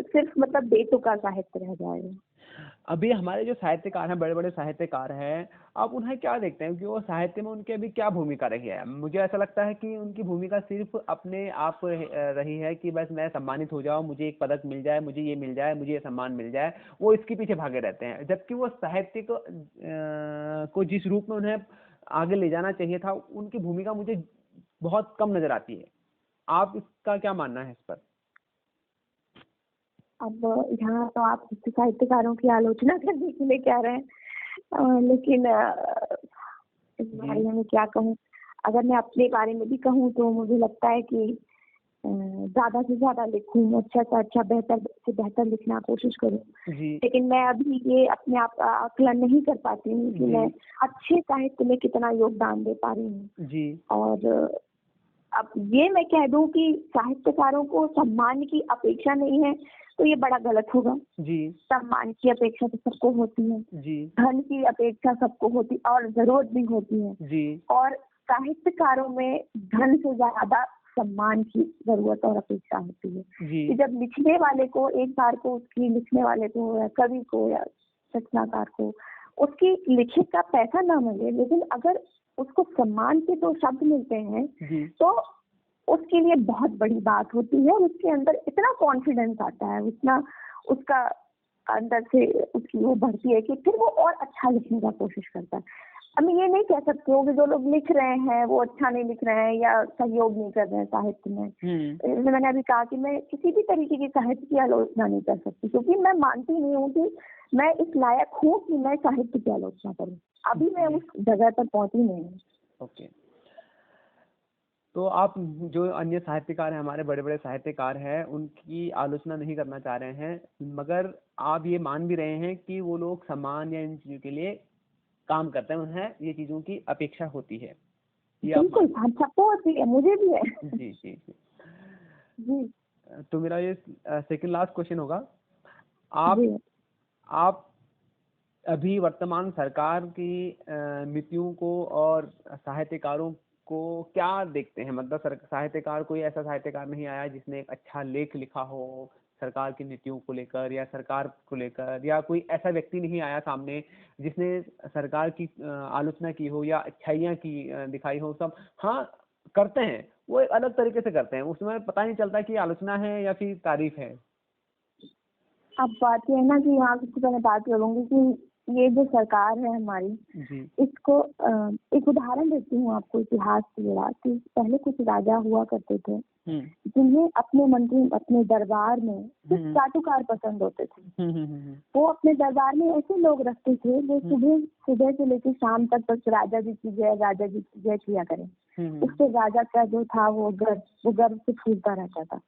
सिर्फ मतलब बेतुका साहित्य रह जाएगा। अभी हमारे जो साहित्यकार हैं, बड़े बड़े साहित्यकार हैं, आप उन्हें क्या देखते हैं कि वो साहित्य में उनकी अभी क्या भूमिका रही है? मुझे ऐसा लगता है कि उनकी भूमिका सिर्फ अपने आप रही है कि बस मैं सम्मानित हो जाऊं, मुझे एक पदक मिल जाए, मुझे ये मिल जाए, मुझे ये सम्मान मिल जाए, वो इसके पीछे भागे रहते हैं। जबकि वो साहित्य को जिस रूप में उन्हें आगे ले जाना चाहिए था, उनकी भूमिका मुझे बहुत कम नजर आती है। आप इसका क्या मानना है इस पर? अब यहाँ तो आप साहित्यकारों की आलोचना करने के लिए कह रहे हैं, लेकिन इस बारे में मैं क्या कहूँ। अगर मैं अपने बारे में भी कहूँ तो मुझे लगता है कि ज्यादा से ज्यादा लिखूं, अच्छा से अच्छा, बेहतर से बेहतर लिखना कोशिश करूं। जी लेकिन मैं अभी ये अपने आप का आकलन नहीं कर पाती हूँ कि मैं अच्छे साहित्य में कितना योगदान दे पा रही हूँ। जी और अब ये मैं कह दूं कि साहित्यकारों को सम्मान की अपेक्षा नहीं है तो ये बड़ा गलत होगा। जी सम्मान की अपेक्षा तो सबको होती है, जी धन की अपेक्षा सबको होती और जरूरत भी होती है। जी और साहित्यकारों में धन से ज्यादा सम्मान की जरूरत और अपेक्षा होती है जी कि जब लिखने वाले को एक बार को उसकी लिखने वाले को या कवि को या रचनाकार को उसकी लिखित का पैसा ना मिले, लेकिन अगर उसको सम्मान के दो शब्द मिलते हैं जी तो उसके लिए बहुत बड़ी बात होती है। उसके अंदर इतना कॉन्फिडेंस आता है, उतना उसका अंदर से उसकी वो बढ़ती है कि फिर वो और अच्छा लिखने का कोशिश करता है। अब मैं ये नहीं कह सकती हूँ कि जो लोग लिख रहे हैं वो अच्छा नहीं लिख रहे हैं या सहयोग नहीं कर रहे हैं साहित्य में। मैंने अभी कहा कि मैं किसी भी तरीके की साहित्य की आलोचना नहीं कर सकती, क्योंकि मैं मानती नहीं हूँ कि मैं इस लायक हूँ कि मैं साहित्य की आलोचना करूँ। अभी मैं उस जगह पर पहुंची नहीं हूँ। ओके। तो आप जो अन्य साहित्यकार हैं, हमारे बड़े बड़े साहित्यकार हैं, उनकी आलोचना नहीं करना चाह रहे हैं, मगर आप ये मान भी रहे हैं कि वो लोग सम्मान या इन चीजों के लिए काम करते हैं, उन्हें ये चीजों की अपेक्षा होती है। ये आप बिल्कुल, हम सबको होती है, मुझे भी है। जी जी जी। जी तो मेरा ये सेकंड लास्ट क्वेश्चन होगा। आप जी आप अभी वर्तमान सरकार की नीतियों को और साहित्यकारों को क्या देखते हैं? मतलब साहित्यकार, कोई ऐसा साहित्यकार नहीं आया जिसने एक अच्छा लेख लिखा हो सरकार की नीतियों को लेकर या सरकार को लेकर, या कोई ऐसा व्यक्ति नहीं आया सामने जिसने सरकार की आलोचना की हो या अच्छाइयाँ की दिखाई हो। सब हाँ करते हैं, वो एक अलग तरीके से करते हैं, उसमें पता नहीं चलता कि आलोचना है या फिर तारीफ है। अब बात ये है ना कि यहाँ सबसे पहले बात करूंगी कि ये जो सरकार है हमारी, जी इसको एक उदाहरण देती हूँ आपको इतिहास से जुड़ा कि पहले कुछ राजा हुआ करते थे जिन्हें अपने मंत्री अपने दरबार में सिर्फ चाटुकार पसंद होते थे। वो अपने दरबार में ऐसे लोग रखते थे जो सुबह से लेकर शाम तक बस राजा जी की जय किया करें। उससे राजा का जो था वो गर्व से फूलता रहता था।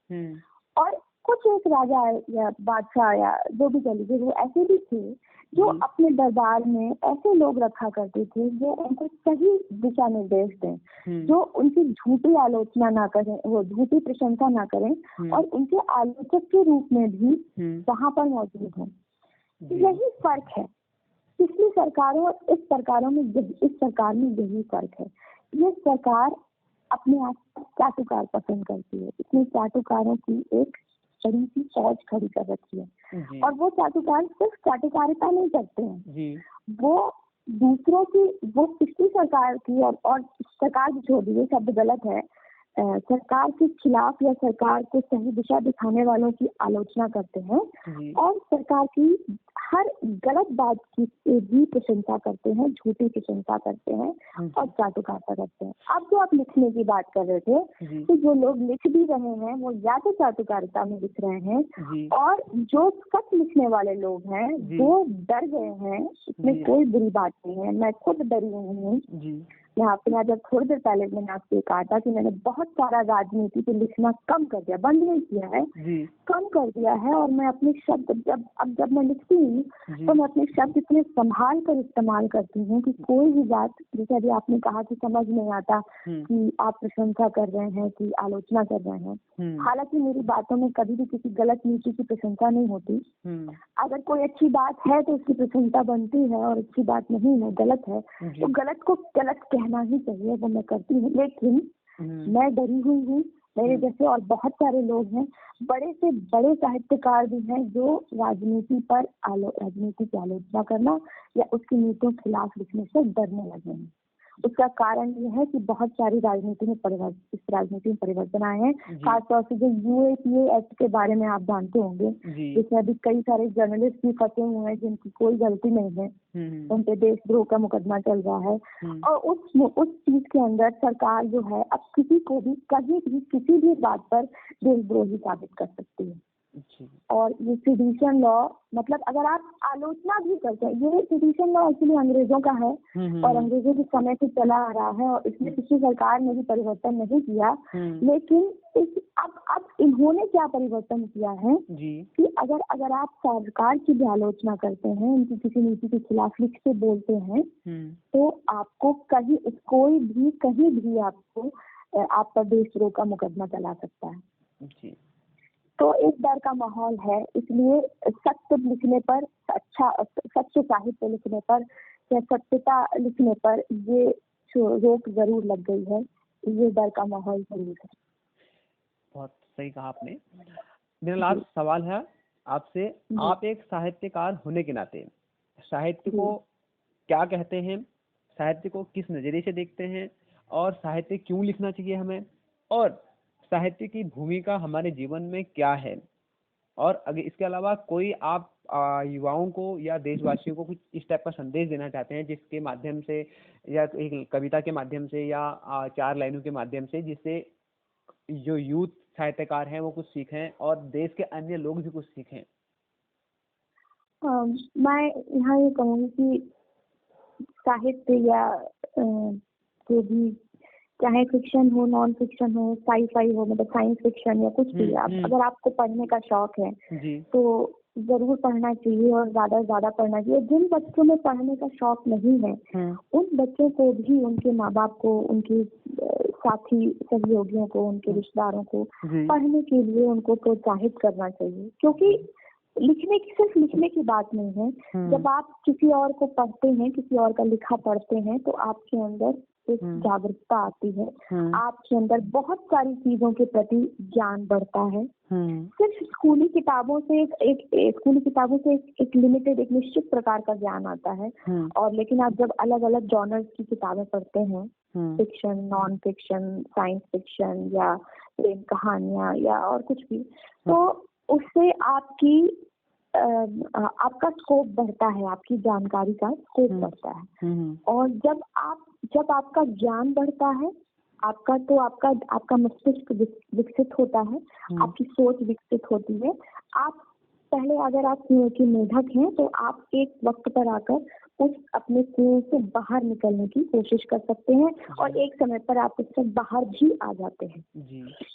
और कुछ एक राजा या बादशाह या जो भी कह लीजिए, वो ऐसे भी थे जो अपने दरबार में ऐसे लोग रखा करते थे जो उनको सही दिशा निर्देश दें, जो उनकी झूठी आलोचना ना करें, वो झूठी प्रशंसा ना करें और उनके आलोचक के रूप में भी वहां पर मौजूद हों। यही फर्क है पिछली सरकारों और इस सरकार में यही फर्क है। ये सरकार अपने आप चाटुकार पसंद करती है, इसमें चाटुकारों की एक बड़ी सी फौज खड़ी कर रखी है। और वो चाटुकार सिर्फ चाटुकारिता नहीं करते हैं, वो दूसरों की, वो पिछली सरकार की और सरकार भी छोड़ दीजिए, शब्द गलत है, सरकार के खिलाफ या सरकार को सही दिशा दिखाने वालों की आलोचना करते हैं और सरकार की हर गलत बात की भी प्रशंसा करते हैं, झूठी प्रशंसा करते हैं और चाटुकारिता करते हैं। अब जो आप लिखने की बात कर रहे थे, तो जो लोग लिख भी रहे हैं वो या तो चाटुकारिता में लिख रहे हैं, और जो सच लिखने वाले लोग हैं वो डर गए हैं। इसमें कोई बुरी बात नहीं है, मैं खुद डरी हुई हूँ। मैं आपके यहाँ जब थोड़ी देर पहले मैंने आपसे कहा था कि मैंने बहुत सारा राजनीति पे लिखना कम कर दिया, बंद नहीं किया है, कम कर दिया है। और मैं अपने शब्द जब मैं लिखती हूँ तो मैं अपने शब्द इतने संभाल कर इस्तेमाल करती हूँ कि कोई भी बात, जैसे अभी आपने कहा कि समझ नहीं आता कि आप प्रशंसा कर रहे हैं कि आलोचना कर रहे हैं। हालांकि मेरी बातों में कभी भी किसी गलत नीति की प्रशंसा नहीं होती। अगर कोई अच्छी बात है तो उसकी प्रशंसा बनती है, और अच्छी बात नहीं है, गलत है तो गलत को गलत कहना ही चाहिए, वो मैं करती हूँ। लेकिन मैं डरी हुई हूँ, मेरे जैसे और बहुत सारे लोग हैं, बड़े से बड़े साहित्यकार भी हैं जो राजनीति की आलोचना करना या उसकी नीतियों के खिलाफ लिखने से डरने लगे हैं। उसका कारण ये है कि बहुत सारी राजनीति में परिवर्तन आए हैं, खासतौर से जो यूएपीए एक्ट के बारे में आप जानते होंगे, जिसमें अभी कई सारे जर्नलिस्ट भी फंसे हुए हैं जिनकी कोई गलती नहीं है, उन पे देशद्रोह का मुकदमा चल रहा है। और उस चीज के अंदर सरकार जो है अब किसी को भी कहीं भी किसी भी बात पर देशद्रोही साबित कर सकती है। और ये सेडिशन लॉ, मतलब अगर आप आलोचना भी करते हैं, ये सेडिशन लॉ एक्चुअली अंग्रेजों का है और अंग्रेजों के समय से चला आ रहा है, और इसमें पिछली सरकार ने भी परिवर्तन नहीं किया। लेकिन अब इन्होंने क्या परिवर्तन किया है कि अगर आप सरकार की भी आलोचना करते हैं, उनकी किसी नीति के खिलाफ लिख के बोलते हैं, तो आपको कहीं भी आपको आप पर देशद्रोह का मुकदमा चला सकता है। तो एक डर का माहौल है, इसलिए सत्य लिखने पर, सच्चे साहित्य लिखने पर या सत्यता लिखने पर ये रोक जरूर लग गई है। ये डर का माहौल जरूर है। बहुत सही कहा आपने। मेरा लास्ट सवाल है आपसे, आप एक साहित्यकार होने के नाते साहित्य को क्या कहते हैं, साहित्य को किस नजरिए से देखते हैं, और साहित्य क्यों लिखना चाहिए हमें, और साहित्य की भूमिका हमारे जीवन में क्या है, और अगर इसके अलावा कोई आप युवाओं को या देशवासियों को कुछ इस टाइप का संदेश देना चाहते हैं जिसके माध्यम से, या एक कविता के माध्यम से, या 4 लाइनों के माध्यम से, जिससे जो यूथ साहित्यकार हैं वो कुछ सीखें और देश के अन्य लोग भी कुछ सीखें? मैं यहाँ ये कहूँगी कि साहित्य या जो भी, चाहे फिक्शन हो, नॉन फिक्शन हो, साई-फाई हो, मतलब साइंस फिक्शन या कुछ भी, अगर आपको पढ़ने का शौक है तो जरूर पढ़ना चाहिए, और ज्यादा से ज्यादा पढ़ना चाहिए। जिन बच्चों में पढ़ने का शौक नहीं है उन बच्चों को भी, उनके माँ बाप को, उनके साथी सहयोगियों को, उनके रिश्तेदारों को पढ़ने के लिए उनको प्रोत्साहित करना चाहिए। क्योंकि सिर्फ लिखने की बात नहीं है। जब आप किसी और को पढ़ते हैं, किसी और का लिखा पढ़ते हैं, तो आपके अंदर एक जागरूकता आती है, आपके अंदर बहुत सारी चीजों के प्रति ज्ञान बढ़ता है। सिर्फ स्कूली किताबों से एक लिमिटेड, एक निश्चित प्रकार का ज्ञान आता है, और लेकिन आप जब अलग अलग जॉनर्स की किताबें पढ़ते हैं, fiction, non fiction, science fiction या प्रेम कहानियां या और कुछ भी, तो उससे आपका स्कोप बढ़ता है, आपकी जानकारी का स्कोप बढ़ता है। और जब आपका ज्ञान बढ़ता है, आपका मस्तिष्क विकसित होता है, आपकी सोच विकसित होती है। आप पहले, अगर आप कुएं के मेढक हैं, तो आप एक वक्त पर आकर उस अपने कुएं से बाहर निकलने की कोशिश कर सकते हैं, और एक समय पर आप उससे बाहर भी आ जाते हैं।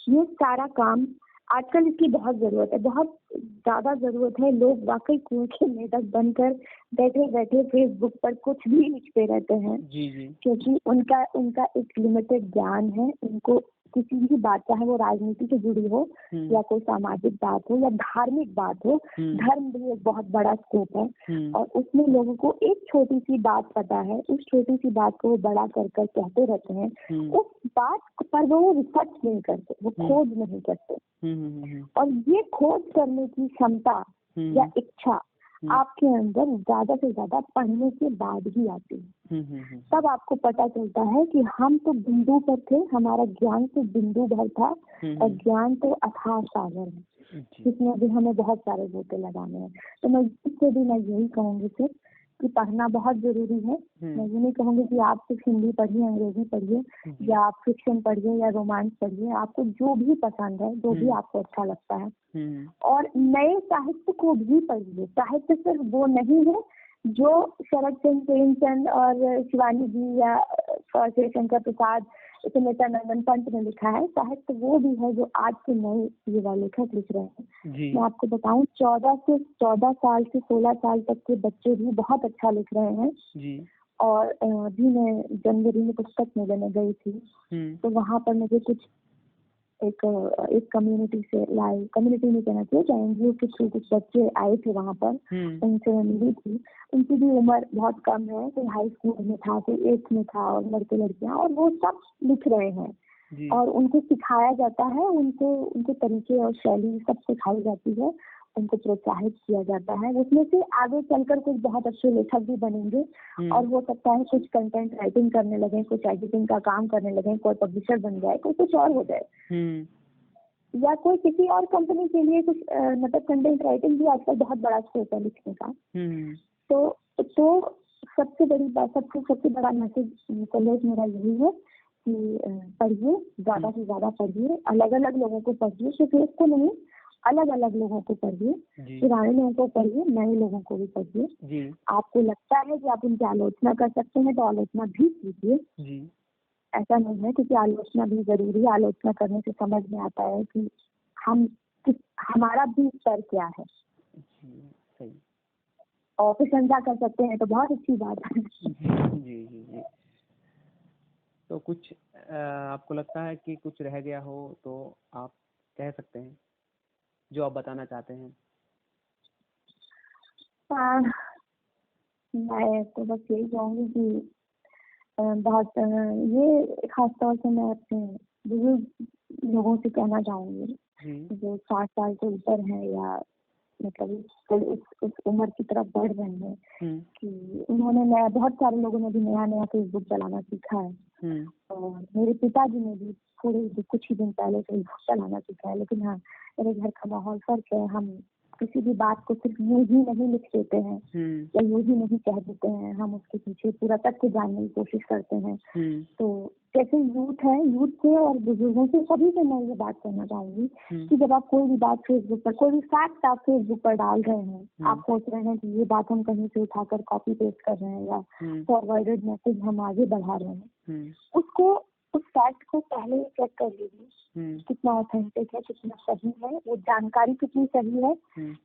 ये सारा काम आजकल इसकी बहुत जरूरत है, बहुत ज्यादा जरूरत है। लोग वाकई कुएं के मेढक बनकर बैठे बैठे फेसबुक पर कुछ भी लिखते रहते हैं, क्योंकि उनका एक लिमिटेड ज्ञान है। उनको किसी भी बात, चाहे वो राजनीति से जुड़ी हो या कोई सामाजिक बात हो या धार्मिक बात हो, धर्म भी एक बहुत बड़ा स्कोप है, और उसमें लोगों को एक छोटी सी बात पता है, उस छोटी सी बात को वो बड़ा कर कहते रहते हैं। उस बात पर वो रिसर्च नहीं करते, वो खोज नहीं करते, और ये खोज करने की क्षमता या इच्छा आपके अंदर ज्यादा से ज्यादा पढ़ने के बाद ही आती है। तब आपको पता चलता है कि हम तो बिंदु पर थे, हमारा ज्ञान तो बिंदु भर था, और ज्ञान तो अथाह सागर है। जी। जिसमें भी हमें बहुत सारे गोते लगाने हैं। तो मैं इससे भी मैं यही कहूँगी सिर्फ कि पढ़ना बहुत ज़रूरी है। मैं ये नहीं कहूँगी कि आप सिर्फ हिंदी पढ़िए, अंग्रेज़ी पढ़िए जी। या आप फ़िक्शन पढ़िए या रोमांस पढ़िए, आपको जो भी पसंद है, जो भी आपको अच्छा लगता है। और नए साहित्य को भी पढ़िए। साहित्य सिर्फ वो नहीं है जो शरद चंद्र प्रेमचंद और शिवानी जी या शिवशंकर प्रसाद, सुमित्रा नंदन पंत ने लिखा है। साहित्य वो भी है जो आज के नए युवा लेखक लिख रहे हैं। जी। मैं आपको बताऊं 14 साल से 16 साल तक के बच्चे भी बहुत अच्छा लिख रहे हैं। जी। और अभी मैं जनवरी में पुस्तक मेले में गई थी, तो वहाँ पर मुझे कुछ एक कम्युनिटी से लाए, कम्युनिटी नहीं कहना चाहिए, एनजीओ के थ्रू कुछ बच्चे आए थे वहाँ पर, उनसे मैं मिली थी। उनकी भी उम्र बहुत कम है, कोई हाई स्कूल में था, कोई 8th में था, और लड़के लड़कियां, और वो सब लिख रहे हैं। जी। और उनको सिखाया जाता है, उनको उनके तरीके और शैली सब सिखाई जाती है, उनको प्रोत्साहित किया जाता है। उसमें से आगे चलकर कुछ बहुत अच्छे लेखक भी बनेंगे, और हो सकता है कुछ कंटेंट राइटिंग करने लगे, कुछ एडिटिंग का काम करने लगे, कोई पब्लिशर बन जाए, कोई कुछ और हो जाए, या कोई किसी और कंपनी के लिए कुछ मतलब कंटेंट राइटिंग भी आजकल बहुत बड़ा स्कोप है लिखने का। तो सबसे बड़ी बात, सबसे बड़ा मैसेज संदेश मेरा यही है कि पढ़िए, ज्यादा से ज्यादा पढ़िए, अलग अलग लोगों को पढ़िए, सिर्फ एक को नहीं, अलग अलग लोगों को पढ़िए, पुराने लोगों को पढ़िए, नए लोगों को भी पढ़िए। आपको लगता है कि आप उनकी आलोचना कर सकते हैं तो आलोचना भी कीजिए। ऐसा नहीं है, क्योंकि आलोचना भी जरूरी है। आलोचना करने से समझ में आता है कि हमारा भी स्तर क्या है। सही। और प्रशंसा कर सकते हैं तो बहुत अच्छी बात है। जी। तो कुछ आपको लगता है कि कुछ रह गया हो तो आप कह सकते हैं, जो आप बताना चाहते हैं? मैं तो बस यही कहूँगी कि बहुत ये खास तौर से मैं अपने बुजुर्ग लोगों से कहना चाहूँगी, जो 60 साल से ऊपर हैं, या मतलब उस उम्र की तरफ बढ़ रहे हैं, कि उन्होंने बहुत सारे लोगों ने भी नया फेसबुक चलाना सीखा है। और मेरे पिताजी ने भी कुछ ही दिन पहले फेसबुक चलाना सीखा है। लेकिन हाँ, मेरे घर का माहौल फर्क है। हम किसी भी बात को सिर्फ यूं ही नहीं लिख देते हैं या यूं ही नहीं कह देते हैं, हम उसके पीछे पूरा तथ्य जानने की कोशिश करते हैं। तो जैसे यूथ है, यूथ से और बुजुर्गों से सभी से मैं ये बात कहना चाहूंगी कि जब आप कोई भी बात फेसबुक पर, कोई भी फैक्ट आप फेसबुक पर डाल रहे हैं, आप सोच रहे हैं कि ये बात हम कहीं से उठाकर कॉपी पेस्ट कर रहे हैं या फॉरवर्डेड मैसेज हम आगे बढ़ा रहे हैं, उस फैक्ट को पहले चेक कर लीजिए, कितना ऑथेंटिक है, कितना सही है, वो जानकारी कितनी सही है।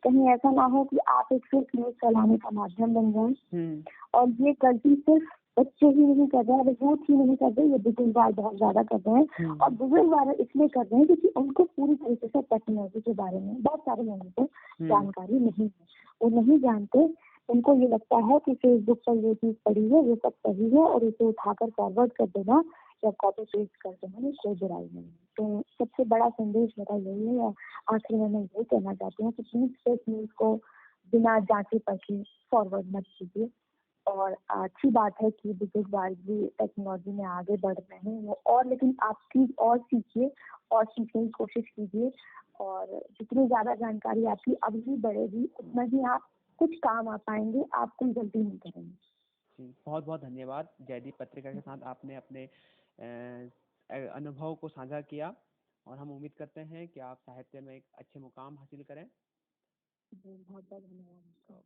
कहीं ऐसा ना हो कि आप एक फेक न्यूज फैलाने का माध्यम बन जाए। और ये गलती सिर्फ बच्चे ही नहीं कर रहे हैं, यूथ ही नहीं कर रहे, ये बुजुर्ग बहुत ज्यादा कर रहे हैं। और बुजुर्ग इसलिए कर रहे हैं क्योंकि उनको पूरी तरीके से टेक्नोलॉजी के बारे में बहुत सारे लोगों को जानकारी नहीं है, वो नहीं जानते। उनको ये लगता है कि फेसबुक पर ये चीज पड़ी है, ये सब सही है, और इसे उठाकर फॉरवर्ड कर देना या कॉपी पेस्ट कर देना में कोई बुराई नहीं है। तो सबसे बड़ा संदेश मेरा यही है, या आखिर में मैं ये कहना चाहती हूँ कि प्लीज फेक न्यूज को बिना जांचे परखे फॉरवर्ड मत कीजिए। और अच्छी बात है कि बुजुर्ग भी टेक्नोलॉजी में आगे बढ़ रहे हैं वो, और लेकिन आप चीज और सीखिए और सीखने की कोशिश कीजिए, और जितनी ज्यादा जानकारी आपकी अभी बढ़ेगी उतना ही आप कुछ काम आ पाएंगे, आप कोई गलती नहीं करेंगे। जी, बहुत बहुत धन्यवाद। जयदीप पत्रिका के साथ आपने अपने अनुभव को साझा किया, और हम उम्मीद करते हैं कि आप साहित्य में एक अच्छे मुकाम हासिल करें। बहुत बहुत धन्यवाद।